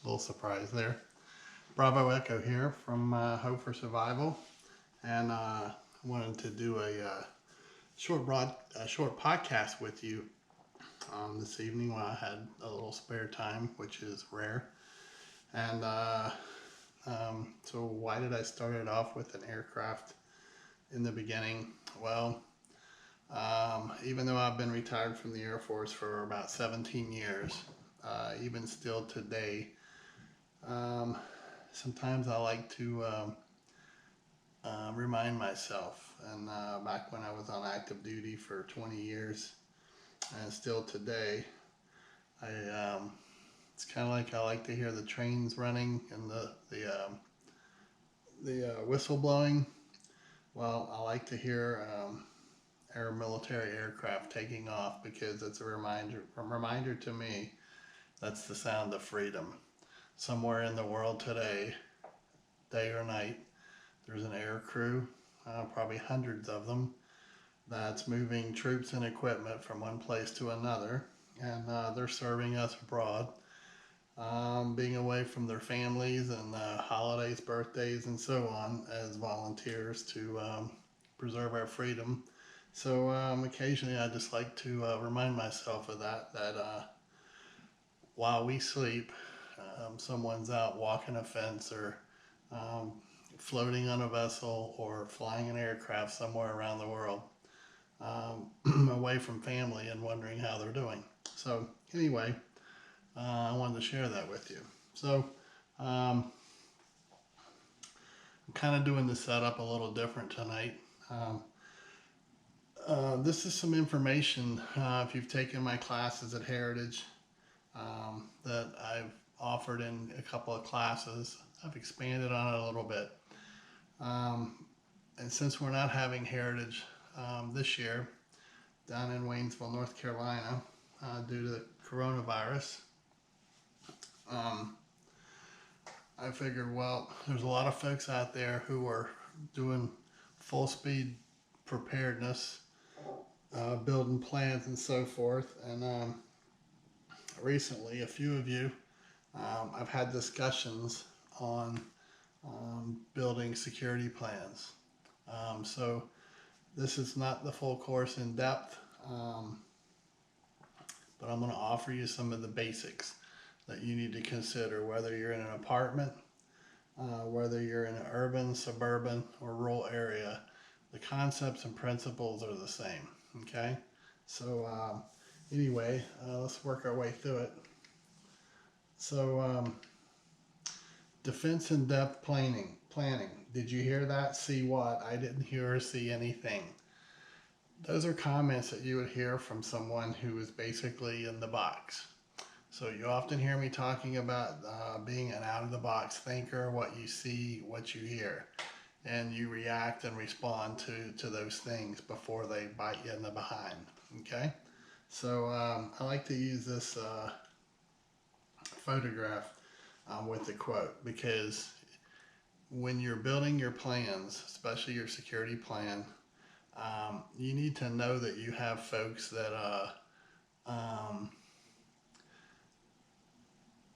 Little surprise there. Bravo Echo here from Hope for Survival, and wanted to do a short podcast with you this evening when I had a little spare time, which is rare. And so, why did I start it off with an aircraft in the beginning? Well, even though I've been retired from the Air Force for about 17 years, even still today, um, sometimes I like to remind myself. And back when I was on active duty for 20 years, and still today, I it's kind of like I like to hear the trains running and the whistle blowing. Well, I like to hear air military aircraft taking off because it's a reminder to me that's the sound of freedom. Somewhere in the world today, day or night, there's an air crew, probably hundreds of them, that's moving troops and equipment from one place to another, and they're serving us abroad, being away from their families and holidays, birthdays, and so on, as volunteers to preserve our freedom. So occasionally, I just like to remind myself of that while we sleep, someone's out walking a fence or um, floating on a vessel or flying an aircraft somewhere around the world, away from family and wondering how they're doing. So, anyway, I wanted to share that with you. So, um, I'm kind of doing the setup a little different tonight. Um, this is some information if you've taken my classes at Heritage that I've offered in a couple of classes. I've expanded on it a little bit. Um, and since we're not having Heritage this year down in Waynesville, North Carolina, due to the coronavirus, um, I figured, well, there's a lot of folks out there who are doing full speed preparedness, building plans and so forth. And recently, a few of you, I've had discussions on building security plans. So this is not the full course in depth, but I'm going to offer you some of the basics that you need to consider, whether you're in an apartment, whether you're in an urban, suburban, or rural area. The concepts and principles are the same. Okay, so anyway, let's work our way through it. So defense in depth planning. Planning. Did you hear that? See what? I didn't hear or see anything. Those are comments that you would hear from someone who is basically in the box. So you often hear me talking about being an out of the box thinker, what you see, what you hear, and you react and respond to those things before they bite you in the behind. Okay? So I like to use this photograph with the quote because when you're building your plans, especially your security plan, you need to know that you have folks that um,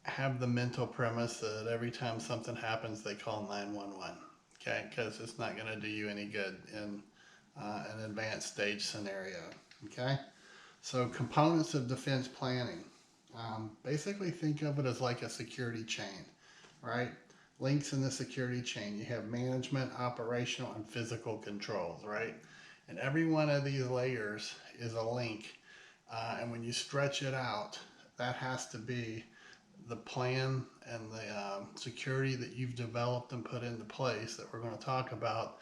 have the mental premise that every time something happens, they call 911. Okay, because it's not going to do you any good in an advanced stage scenario. Okay, so components of defense planning. Basically, think of it as like a security chain, right? Links in the security chain. You have management, operational, and physical controls, right? And every one of these layers is a link. And when you stretch it out, that has to be the plan and the security that you've developed and put into place that we're going to talk about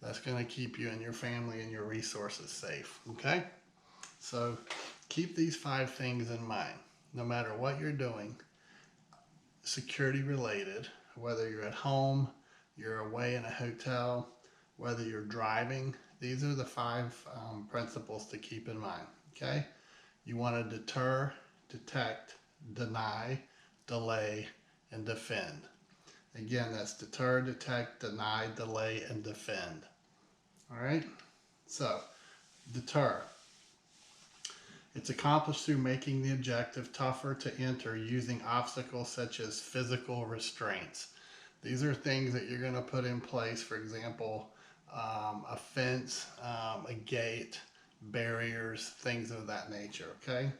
that's going to keep you and your family and your resources safe. Okay? So keep these 5 things in mind. No matter what you're doing, security related, whether you're at home, you're away in a hotel, whether you're driving, these are the 5 principles to keep in mind. Okay? You want to deter, detect, deny, delay, and defend. Again, that's deter, detect, deny, delay, and defend. All right? So, deter. It's accomplished through making the objective tougher to enter using obstacles such as physical restraints. These are things that you're going to put in place, for example, a fence, a gate, barriers, things of that nature, okay?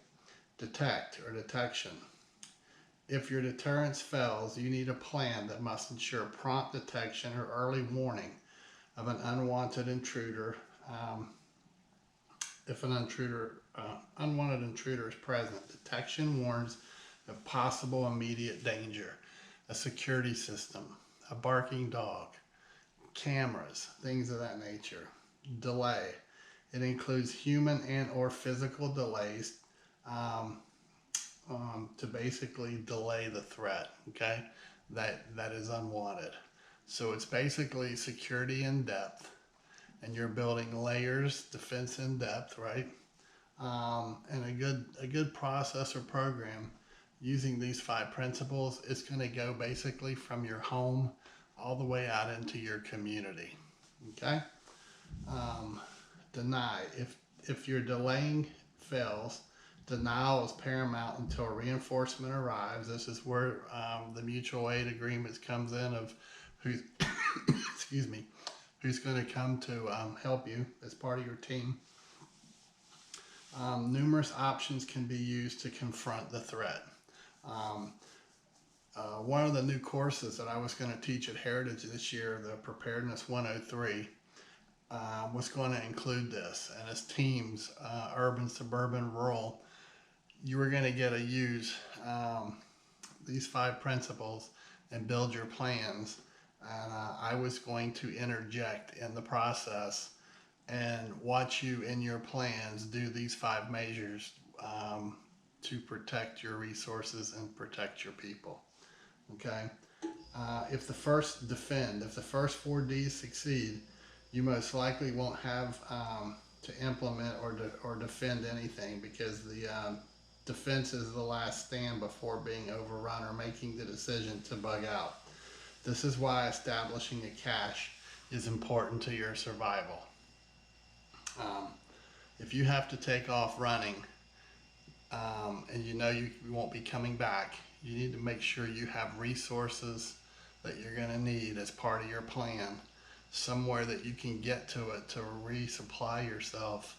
Detect or detection. If your deterrence fails, you need a plan that must ensure prompt detection or early warning of an unwanted intruder. If an unwanted intruder is present, detection warns of possible immediate danger. A security system, a barking dog, cameras, things of that nature. Delay. It includes human and or physical delays um, to basically delay the threat, okay? That is unwanted. So it's basically security in depth, and you're building layers, defense in depth, right? And a good process or program using these 5 principles is going to go basically from your home all the way out into your community. Okay. Deny. If your delaying fails, denial is paramount until reinforcement arrives. This is where the mutual aid agreements comes in of who's excuse me, who's going to come to help you as part of your team. Numerous options can be used to confront the threat. One of the new courses that I was going to teach at Heritage this year, the Preparedness 103, was going to include this. And as teams, urban, suburban, rural, you were going to get to use these 5 principles and build your plans. And I was going to interject in the process and watch you in your plans do these 5 measures to protect your resources and protect your people. Okay. If the first 4 Ds succeed, you most likely won't have to implement or defend anything, because the defense is the last stand before being overrun or making the decision to bug out. This is why establishing a cache is important to your survival. If you have to take off running and you know you won't be coming back, you need to make sure you have resources that you're going to need as part of your plan, somewhere that you can get to it to resupply yourself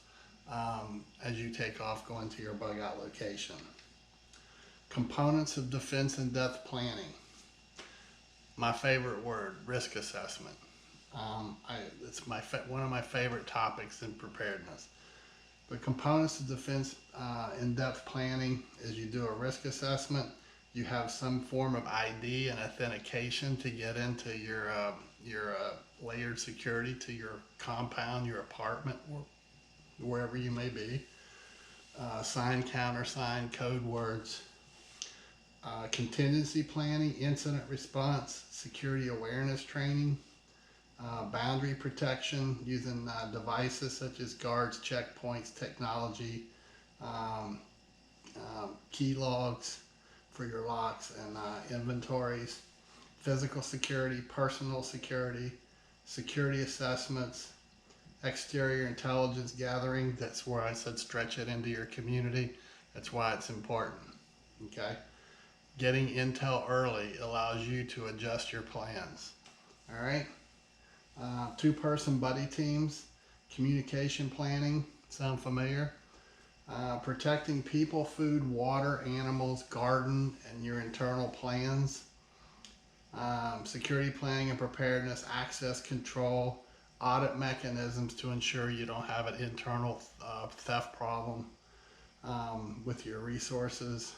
as you take off going to your bug out location. Components of defense in depth planning. My favorite word, risk assessment. It's one of my favorite topics in preparedness. But components of defense in-depth planning is you do a risk assessment, you have some form of ID and authentication to get into your layered security to your compound, your apartment, wherever you may be. Sign, countersign, code words. Contingency planning, incident response, security awareness training. Boundary protection using devices such as guards, checkpoints, technology, key logs for your locks and inventories, physical security, personal security, security assessments, exterior intelligence gathering. That's where I said stretch it into your community. That's why it's important. Okay. Getting intel early allows you to adjust your plans. All right. 2-person buddy teams, communication planning, sound familiar? Protecting people, food, water, animals, garden, and your internal plans. Security planning and preparedness, access control, audit mechanisms to ensure you don't have an internal theft problem with your resources.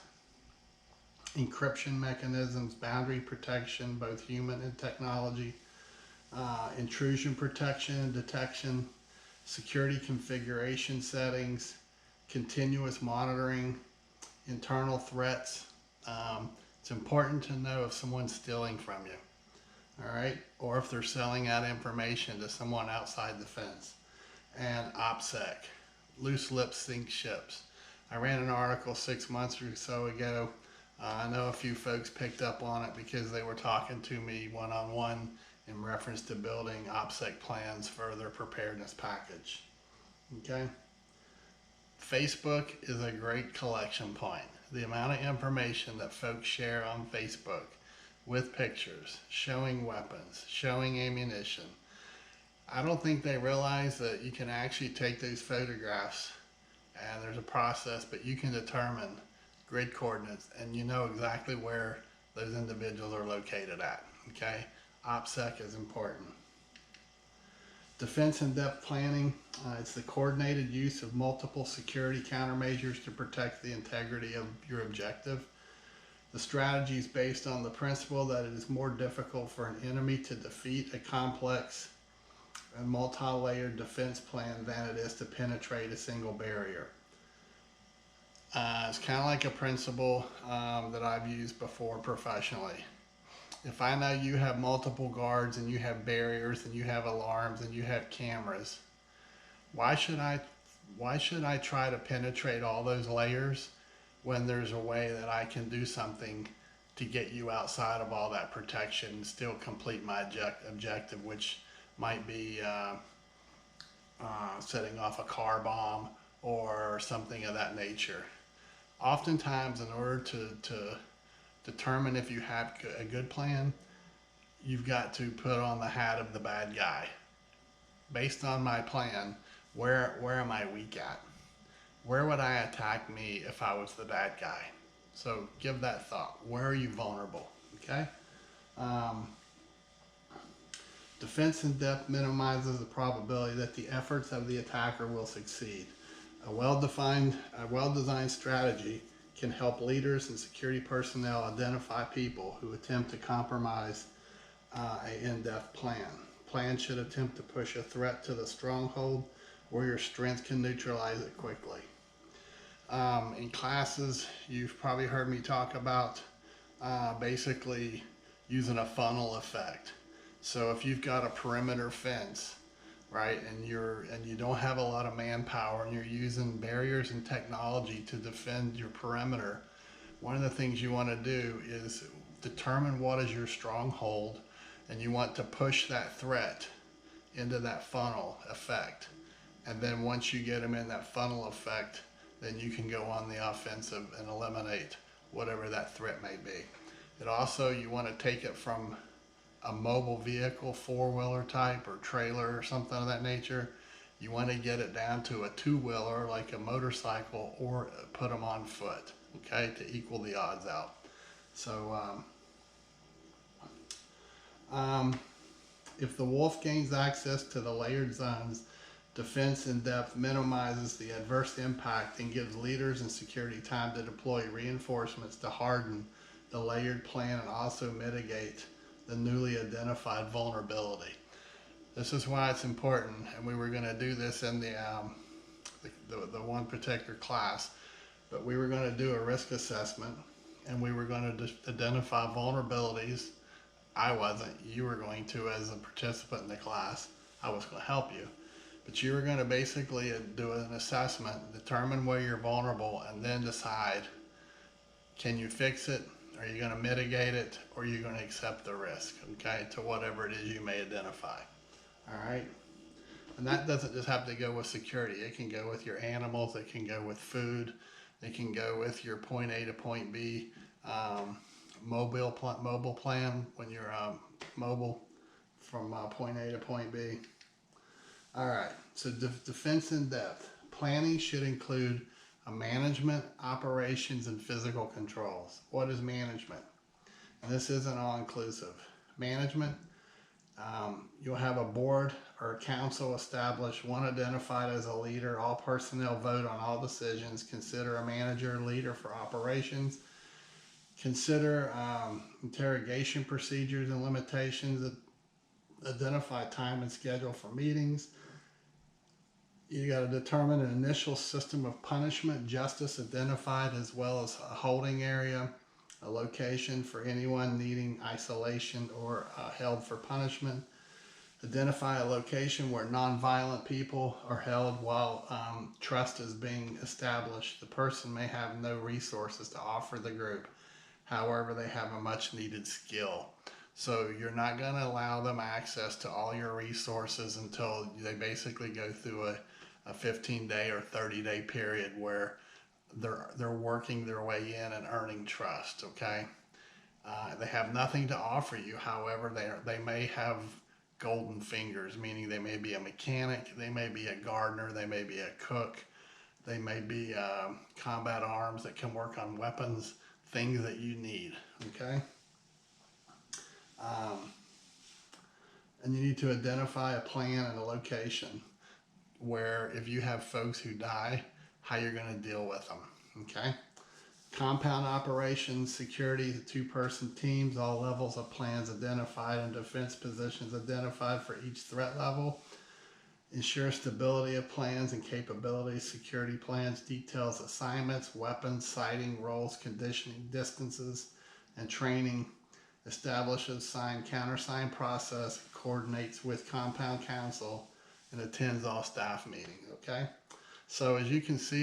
Encryption mechanisms, boundary protection, both human and technology. Intrusion protection and detection, security configuration settings, continuous monitoring, internal threats. It's important to know if someone's stealing from you, all right, or if they're selling out information to someone outside the fence. And OPSEC, loose lips sink ships. I ran an article 6 months or so ago. I know a few folks picked up on it because they were talking to me one-on-one in reference to building OPSEC plans for their preparedness package. Okay. Facebook is a great collection point. The amount of information that folks share on Facebook with pictures, showing weapons, showing ammunition, I don't think they realize that you can actually take those photographs and there's a process, but you can determine grid coordinates and you know exactly where those individuals are located at. Okay, OPSEC is important. Defense in-depth planning, it's the coordinated use of multiple security countermeasures to protect the integrity of your objective. The strategy is based on the principle that it is more difficult for an enemy to defeat a complex and multi-layered defense plan than it is to penetrate a single barrier. It's kind of like a principle that I've used before professionally. If I know you have multiple guards and you have barriers and you have alarms and you have cameras, why should I try to penetrate all those layers when there's a way that I can do something to get you outside of all that protection and still complete my objective, which might be setting off a car bomb or something of that nature. Oftentimes, in order to determine if you have a good plan, you've got to put on the hat of the bad guy. Based on my plan, where am I weak at? Where would I attack me if I was the bad guy? So give that thought. Where are you vulnerable? Okay? Defense in depth minimizes the probability that the efforts of the attacker will succeed. A well-designed strategy can help leaders and security personnel identify people who attempt to compromise an in-depth plan. Plan should attempt to push a threat to the stronghold where your strength can neutralize it quickly. In classes, you've probably heard me talk about basically using a funnel effect. So if you've got a perimeter fence, right, and you don't have a lot of manpower and you're using barriers and technology to defend your perimeter, one of the things you want to do is determine what is your stronghold, and you want to push that threat into that funnel effect. And then once you get them in that funnel effect, then you can go on the offensive and eliminate whatever that threat may be. It also, you want to take it from a mobile vehicle, four-wheeler type or trailer or something of that nature. You want to get it down to a two-wheeler like a motorcycle, or put them on foot, okay, to equal the odds out. So if the wolf gains access to the layered zones, defense in depth minimizes the adverse impact and gives leaders and security time to deploy reinforcements to harden the layered plan and also mitigate the newly identified vulnerability. This is why it's important, and we were going to do this in the One Protector class, but we were going to do a risk assessment, and we were going to identify vulnerabilities. I wasn't. You were going to, as a participant in the class. I was going to help you. But you were going to basically do an assessment, determine where you're vulnerable, and then decide, can you fix it? Are you going to mitigate it, or are you going to accept the risk, okay, to whatever it is you may identify? All right? And that doesn't just have to go with security. It can go with your animals. It can go with food. It can go with your point A to point B mobile plan when you're mobile from point A to point B. All right, so defense in depth. Planning should include a management, operations, and physical controls. What is management? And this isn't all-inclusive. Management, you'll have a board or a council established, one identified as a leader. All personnel vote on all decisions. Consider a manager leader for operations. Consider interrogation procedures and limitations. Identify time and schedule for meetings. You got to determine an initial system of punishment, justice identified, as well as a holding area, a location for anyone needing isolation or held for punishment. Identify a location where nonviolent people are held while trust is being established. The person may have no resources to offer the group. However, they have a much needed skill. So you're not going to allow them access to all your resources until they basically go through a 15-day or 30-day period where they're working their way in and earning trust. Okay, they have nothing to offer you. However, they may have golden fingers, meaning they may be a mechanic, they may be a gardener, they may be a cook, they may be combat arms that can work on weapons, things that you need. Okay. And you need to identify a plan and a location where if you have folks who die, how you're going to deal with them. Okay. Compound operations, security, the two-person teams, all levels of plans identified and defense positions identified for each threat level. Ensure stability of plans and capabilities, security plans, details assignments, weapons, sighting, roles, conditioning, distances, and training. Establishes signed countersign process, coordinates with compound council, and attends all staff meetings. Okay, so as you can see,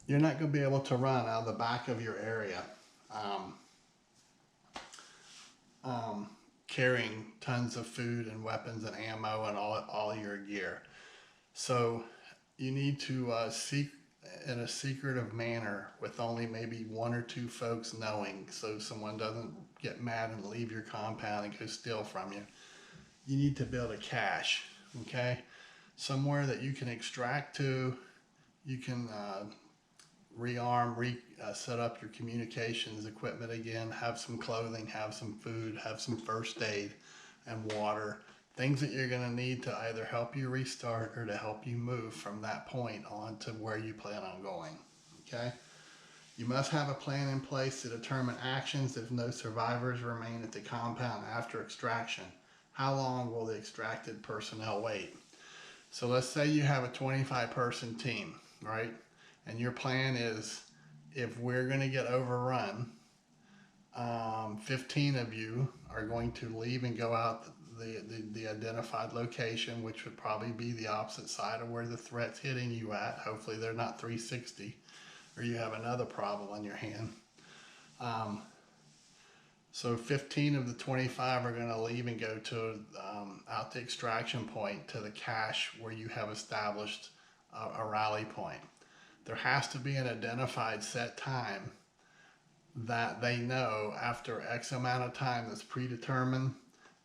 you're not going to be able to run out of the back of your area carrying tons of food and weapons and ammo and all your gear. So you need to seek in a secretive manner with only maybe one or two folks knowing, so someone doesn't get mad and leave your compound and go steal from you. You need to build a cache, okay? Somewhere that you can extract to, you can rearm, set up your communications equipment again, have some clothing, have some food, have some first aid and water, things that you're going to need to either help you restart or to help you move from that point on to where you plan on going. Okay? You must have a plan in place to determine actions if no survivors remain at the compound after extraction. How long will the extracted personnel wait? So let's say you have a 25-person team, right? And your plan is, if we're going to get overrun, 15 of you are going to leave and go out the identified location, which would probably be the opposite side of where the threat's hitting you at. Hopefully they're not 360 or you have another problem on your hand. So 15 of the 25 are going to leave and go to out the extraction point to the cache where you have established a rally point. There has to be an identified set time that they know after X amount of time that's predetermined,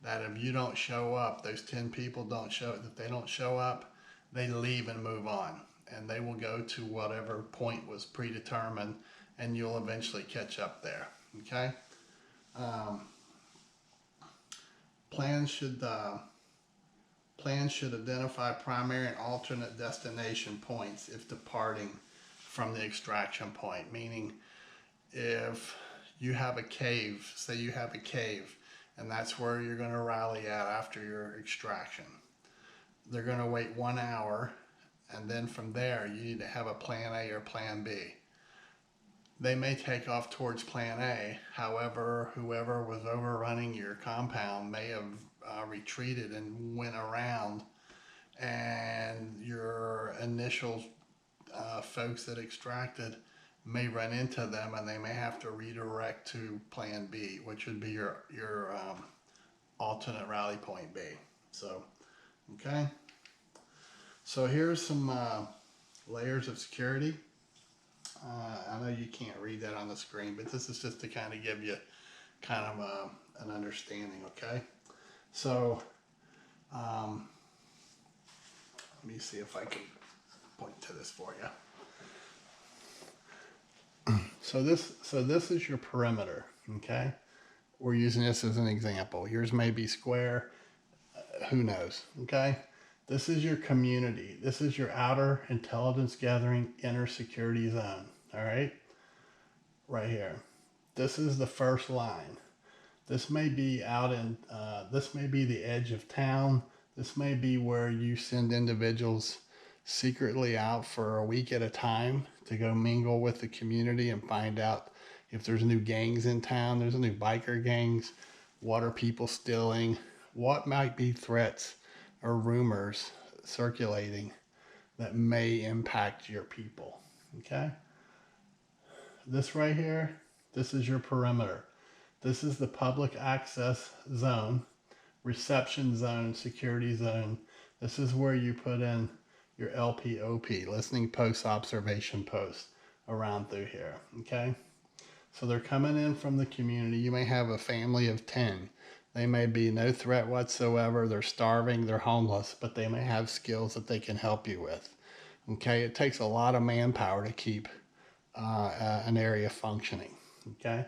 that if you don't show up, those 10 people don't show, if they don't show up, they leave and move on. And they will go to whatever point was predetermined and you'll eventually catch up there, okay? Plans should identify primary and alternate destination points if departing from the extraction point, meaning if you have a cave, say you have a cave, and that's where you're going to rally at after your extraction. They're going to wait 1 hour, and then from there you need to have a plan A or plan B. They may take off towards plan A, however, whoever was overrunning your compound may have retreated and went around, and your initial folks that extracted may run into them and they may have to redirect to plan B, which would be your alternate rally point B. So, okay. So here's some layers of security. I know you can't read that on the screen, but this is just to kind of give you kind of an understanding, okay? So, let me see if I can point to this for you. So this is your perimeter, okay? We're using this as an example. Yours may be square, who knows, okay? This is your community. This is your outer intelligence gathering inner security zone, all right? Right here. This is the first line. This may be out in, this may be the edge of town. This may be where you send individuals secretly out for a week at a time to go mingle with the community and find out if there's new gangs in town, there's new biker gangs, what are people stealing, what might be threats or rumors circulating that may impact your people, okay? This right here, this is your perimeter. This is the public access zone, reception zone, security zone This is where you put in your LPOP, listening post observation post, around through here, okay? So they're coming in from the community. You may have a family of 10. They may be no threat whatsoever. They're starving, they're homeless, but they may have skills that they can help you with. Okay, it takes a lot of manpower to keep an area functioning. Okay,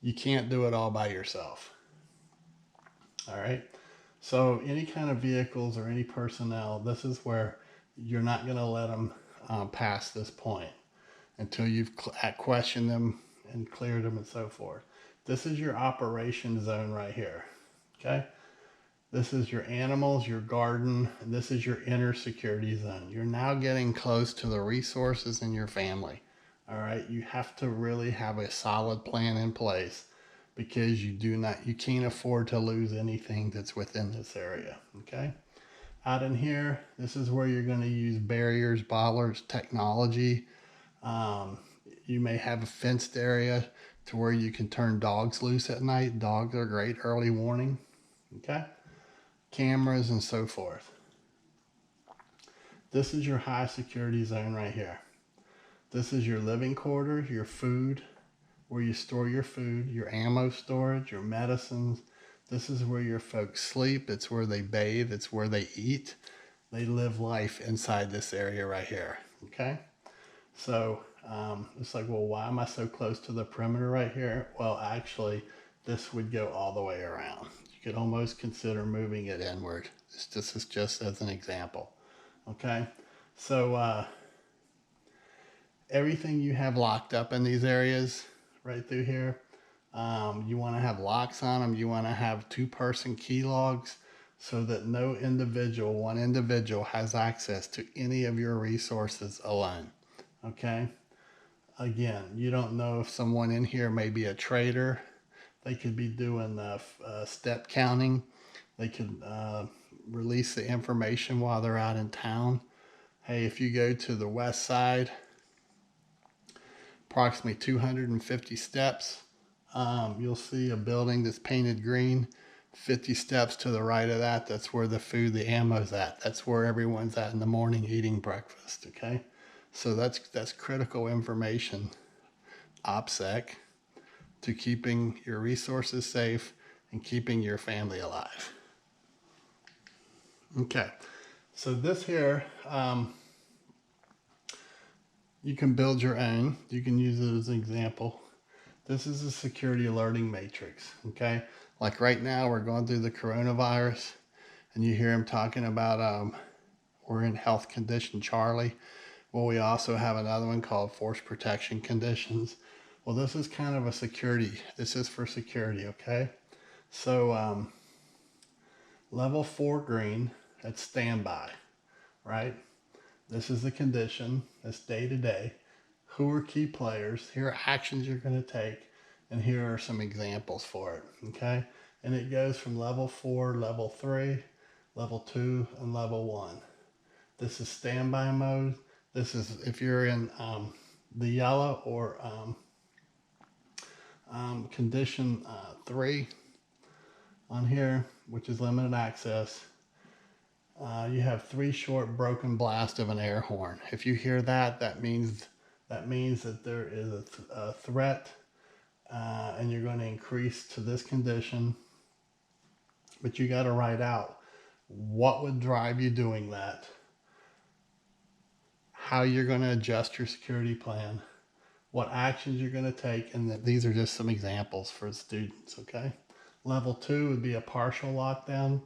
you can't do it all by yourself. All right, so any kind of vehicles or any personnel, this is where you're not going to let them pass this point until you've questioned them and cleared them and so forth. This is your operation zone right here. Okay, this is your animals, your garden, and this is your inner security zone. You're now getting close to the resources in your family. All right, you have to really have a solid plan in place because you can't afford to lose anything that's within this area. Okay, out in here, this is where you're going to use barriers, bollards, technology. You may have a fenced area to where you can turn dogs loose at night. Dogs are great early warning. Okay, cameras and so forth. This is your high security zone right here. This is your living quarters, your food, where you store your food, your ammo storage, your medicines. This is where your folks sleep. It's where they bathe. It's where they eat. They live life inside this area right here. Okay, so it's like, well, why am I so close to the perimeter right here? Well, actually, this would go all the way around. You could almost consider moving it inward. This is just as an example. Okay, so everything you have locked up in these areas right through here, you want to have locks on them. You want to have 2-person key logs so that no one individual has access to any of your resources alone. Okay, again, you don't know if someone in here may be a trader. They could be doing step counting. They could release the information while they're out in town. Hey, if you go to the west side, approximately 250 steps, you'll see a building that's painted green. 50 steps to the right of that, that's where the food, the ammo's at. That's where everyone's at in the morning eating breakfast, okay? So that's critical information, OPSEC, to keeping your resources safe and keeping your family alive. Okay, so this here, you can build your own. You can use it as an example. This is a security alerting matrix, okay? Like right now, we're going through the coronavirus, and you hear him talking about we're in health condition Charlie. Well, we also have another one called force protection conditions. Well, this is kind of a security. This is for security, okay? So level 4 green, that's standby, right? This is the condition. That's day to day. Who are key players? Here are actions you're going to take, and here are some examples for it, okay? And it goes from level 4, level 3, level 2, and level 1. This is standby mode. This is if you're in the yellow or condition 3 on here, which is limited access. You have 3 short broken blasts of an air horn. If you hear that, that means that there is a threat, and you're going to increase to this condition. But you got to write out what would drive you doing that, how you're going to adjust your security plan, what actions you're going to take, and that these are just some examples for students, okay? Level 2 would be a partial lockdown.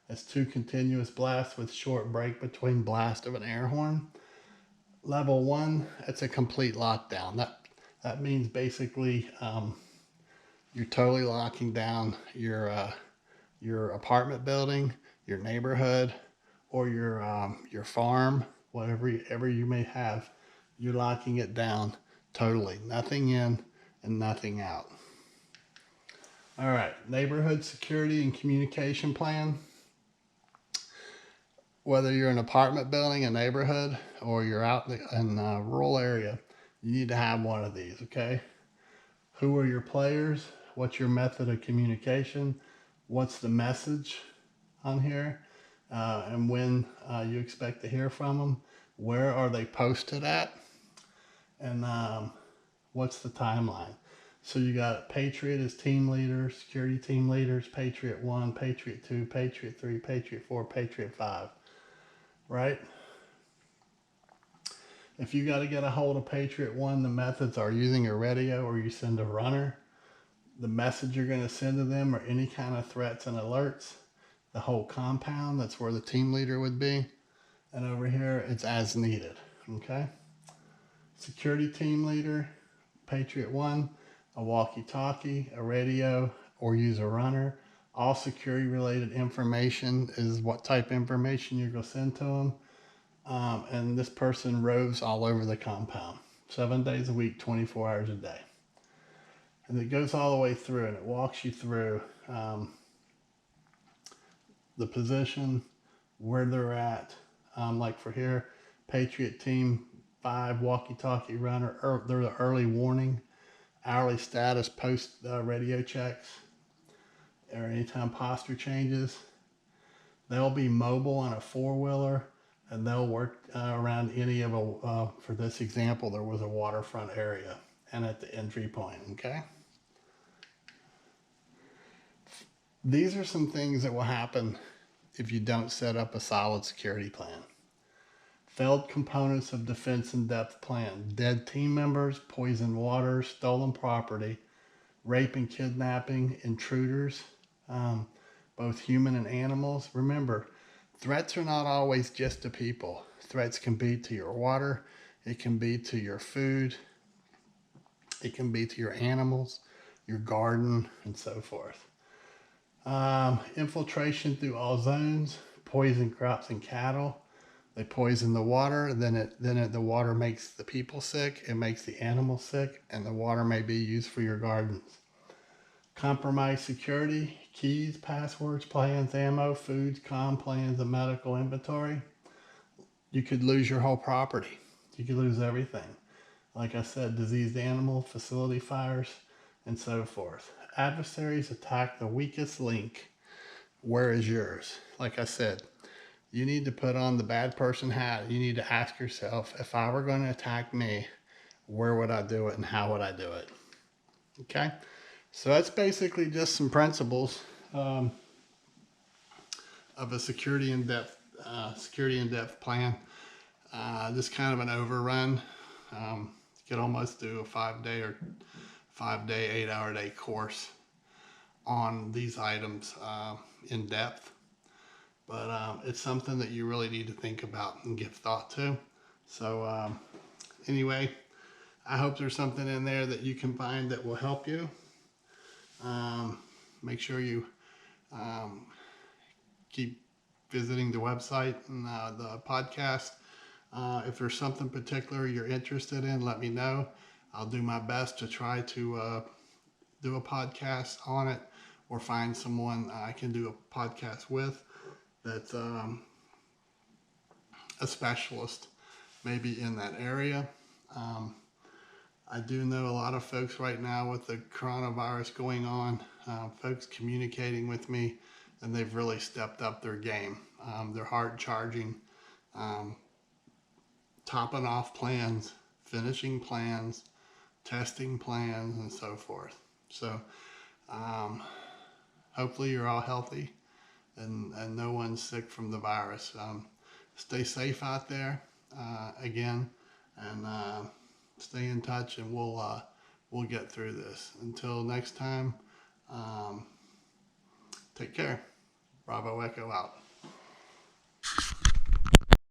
That's 2 continuous blasts with short break between blast of an air horn. Level 1, it's a complete lockdown. That means basically you're totally locking down your apartment building, your neighborhood, or your farm, whatever you may have. You're locking it down totally. Nothing in and nothing out. All right, neighborhood security and communication plan. Whether you're in an apartment building, a neighborhood, or you're out in a rural area, you need to have one of these, okay? Who are your players? What's your method of communication? What's the message on here? and when you expect to hear from them, where are they posted at, and what's the timeline. So you got Patriot as team leader, security team leaders, Patriot 1, Patriot 2, Patriot 3, Patriot 4, Patriot 5, right? If you got to get a hold of Patriot 1, the methods are using a radio or you send a runner. The message you're going to send to them are any kind of threats and alerts. The whole compound, that's where the team leader would be. And over here, it's as needed, okay? Security team leader, Patriot 1, a walkie-talkie, a radio, or use a runner. All security-related information is what type of information you're going to send to them. And this person roves all over the compound, 7 days a week, 24 hours a day. And it goes all the way through, and it walks you through the position, where they're at. Like for here, Patriot Team 5, walkie-talkie runner, they're the early warning, hourly status post radio checks, or anytime posture changes. They'll be mobile on a four-wheeler, and they'll work around any of for this example, there was a waterfront area and at the entry point, okay? These are some things that will happen if you don't set up a solid security plan. Failed components of defense in-depth plan: dead team members, poisoned water, stolen property, rape and kidnapping, intruders, both human and animals. Remember, threats are not always just to people. Threats can be to your water, it can be to your food, it can be to your animals, your garden, and so forth. Infiltration through all zones, poison crops and cattle. They poison the water, then the water makes the people sick, it makes the animals sick, and the water may be used for your gardens. Compromise security, keys, passwords, plans, ammo, foods, comm plans, and medical inventory. You could lose your whole property. You could lose everything. Like I said, diseased animal, facility fires, and so forth. Adversaries attack the weakest link. Where is yours? Like I said, you need to put on the bad person hat. You need to ask yourself, if I were going to attack me, where would I do it and how would I do it? Okay? So that's basically just some principles of a security in-depth plan. Just kind of an overrun. You could almost do a 5-day, 8-hour day course on these items in depth. But it's something that you really need to think about and give thought to. So anyway, I hope there's something in there that you can find that will help you. Make sure you keep visiting the website and the podcast. If there's something particular you're interested in, let me know. I'll do my best to try to do a podcast on it, or find someone I can do a podcast with that's a specialist maybe in that area. I do know a lot of folks right now with the coronavirus going on, folks communicating with me, and they've really stepped up their game. They're hard charging, topping off plans, finishing plans, testing plans, and so forth. So hopefully you're all healthy and no one's sick from the virus. Stay safe out there again, and stay in touch, and we'll get through this. Until next time, take care. Bravo Echo out.